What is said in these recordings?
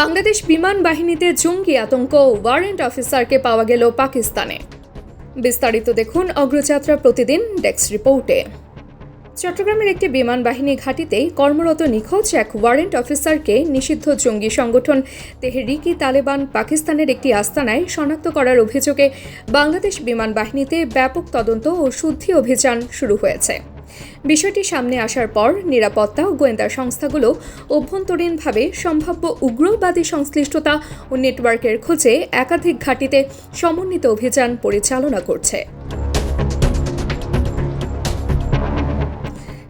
বাংলাদেশ বিমান বাহিনীতে জঙ্গি আতঙ্ক, ওয়ারেন্ট অফিসারকে পাওয়া গেল পাকিস্তানে। বিস্তারিত দেখুন অগ্রযাত্রা প্রতিদিন ডেস্ক রিপোর্টে। চট্টগ্রামের একটি বিমান বাহিনী ঘাঁটিতে কর্মরত নিখোঁজ এক ওয়ারেন্ট অফিসারকে নিষিদ্ধ জঙ্গি সংগঠন তেহরিকি তালেবান পাকিস্তানের একটি আস্তানায় শনাক্ত করার অভিযোগে বাংলাদেশ বিমান বাহিনীতে ব্যাপক তদন্ত ও শুদ্ধি অভিযান শুরু হয়েছে। বিষয়টি সামনে আসার পর নিরাপত্তা ও গোয়েন্দা সংস্থাগুলো অভ্যন্তরীণভাবে সম্ভাব্য উগ্রবাদী সংশ্লিষ্টতা ও নেটওয়ার্কের খোঁজে একাধিক ঘাঁটিতে সমন্বিত অভিযান পরিচালনা করছে।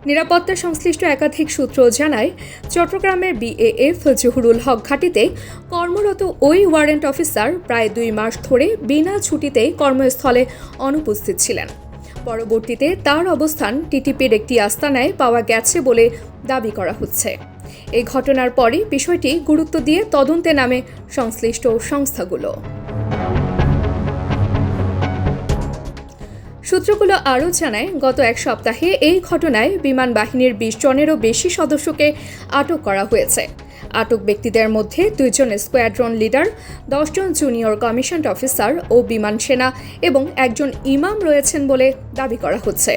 নিরাপত্তা সংশ্লিষ্ট একাধিক সূত্র জানায়, চট্টগ্রামের বিএএফ জহুরুল হক ঘাঁটিতে কর্মরত ওই ওয়ারেন্ট অফিসার প্রায় 2 মাস ধরে বিনা ছুটিতে কর্মস্থলে অনুপস্থিত ছিলেন। পরবর্তীতে তার অবস্থান টিটিপির একটি আস্তানায় পাওয়া গেছে বলে দাবি করা হচ্ছে। এই ঘটনার পরই বিষয়টি গুরুত্ব দিয়ে তদন্তে নামে সংশ্লিষ্ট সংস্থাগুলো। সূত্রগুলো আরও জানায়, গত এক সপ্তাহে এই ঘটনায় বিমান বাহিনীর 20 জনেরও বেশি সদস্যকে আটক করা হয়েছে। আটক ব্যক্তিদের মধ্যে 2 জন স্কোয়াড্রন লিডার, 10 জন জুনিয়র কমিশনড অফিসার ও বিমান সেনা এবং 1 জন ইমাম রয়েছেন বলে দাবি করা হচ্ছে।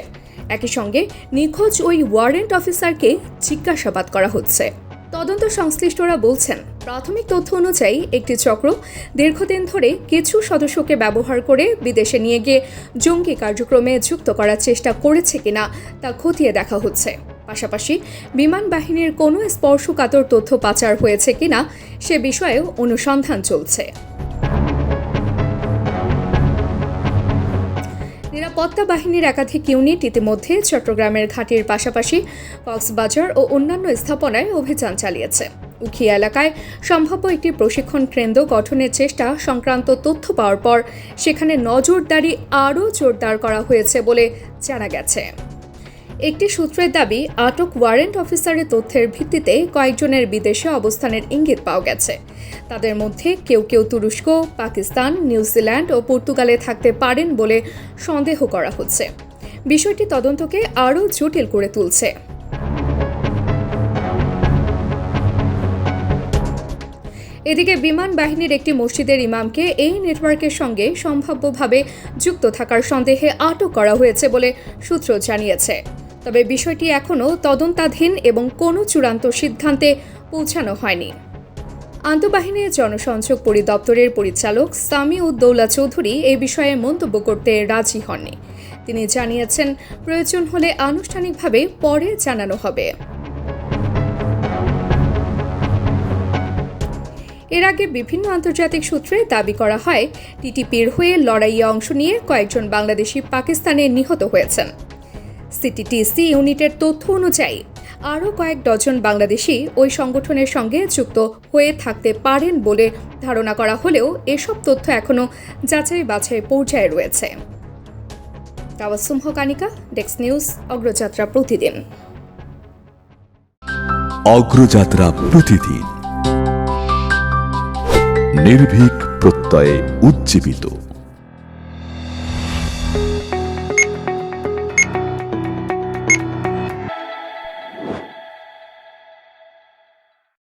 একই সঙ্গে নিখোঁজ ওই ওয়ারেন্ট অফিসারকে জিজ্ঞাসাবাদ করা হচ্ছে। তদন্ত সংশ্লিষ্টরা বলছেন, প্রাথমিক তথ্য অনুযায়ী একটি চক্র দীর্ঘদিন ধরে কিছু সদস্যকে ব্যবহার করে বিদেশে নিয়ে গিয়ে জঙ্গি কার্যক্রমে যুক্ত করার চেষ্টা করেছে কিনা তা খতিয়ে দেখা হচ্ছে। পাশাপাশি বিমান বাহিনীর কোনো স্পর্শকাতর তথ্য পাচার হয়েছে কিনা সে বিষয়েও অনুসন্ধান চলছে। নিরাপত্তা বাহিনীর একাধিক ইউনিট ইতিমধ্যে চট্টগ্রামের ঘাঁটির পাশাপাশি কক্সবাজার ও অন্যান্য স্থাপনায় অভিযান চালিয়েছে। উখিয়া এলাকায় সম্ভাব্য একটি প্রশিক্ষণ কেন্দ্র গঠনের চেষ্টা সংক্রান্ত তথ্য পাওয়ার পর সেখানে নজরদারি আরও জোরদার করা হয়েছে বলে জানা গেছে। একটি সূত্রের দাবি, আটক ওয়ারেন্ট অফিসারের তথ্যের ভিত্তিতে কয়েকজনের বিদেশে অবস্থানের ইঙ্গিত পাওয়া গেছে। তাদের মধ্যে কেউ কেউ তুরস্ক, পাকিস্তান, নিউজিল্যান্ড ও পর্তুগালে থাকতে পারেন বলে সন্দেহ করা হচ্ছে। বিষয়টি তদন্তকে আরও জটিল করে তুলছে। এদিকে বিমান বাহিনীর একটি মসজিদের ইমামকে এই নেটওয়ার্কের সঙ্গে সম্ভাব্যভাবে যুক্ত থাকার সন্দেহে আটক করা হয়েছে বলে সূত্র জানিয়েছে। তবে বিষয়টি এখনও তদন্তাধীন এবং কোনো চূড়ান্ত সিদ্ধান্তে পৌঁছানো হয়নি। আন্তঃবাহিনী জনসংযোগ পরিদপ্তরের পরিচালক সামি-উদ-দৌলা চৌধুরী এই বিষয়ে মন্তব্য করতে রাজি হননি। তিনি জানিয়েছেন, প্রয়োজন হলে আনুষ্ঠানিকভাবে পরে জানানো হবে। এর আগে বিভিন্ন আন্তর্জাতিক সূত্রে দাবি করা হয়, টিটিপির হয়ে লড়াইয়ে অংশ নিয়ে কয়েকজন বাংলাদেশি পাকিস্তানে নিহত হয়েছেন। সিটিটিসি ইউনিটের তথ্য অনুযায়ী আরও কয়েক ডজন বাংলাদেশি ওই সংগঠনের সঙ্গে যুক্ত হয়ে থাকতে পারেন বলে ধারণা করা হলেও এসব তথ্য এখনও যাচাই বাছাই পর্যায়ে রয়েছে। তাওয়াসসুম হক আনিকা, ডেস্ক নিউজ, অগ্রযাত্রা প্রতিদিন। অগ্রযাত্রা প্রতিদিন, নির্ভীক প্রত্যয়ে উজ্জীবিত।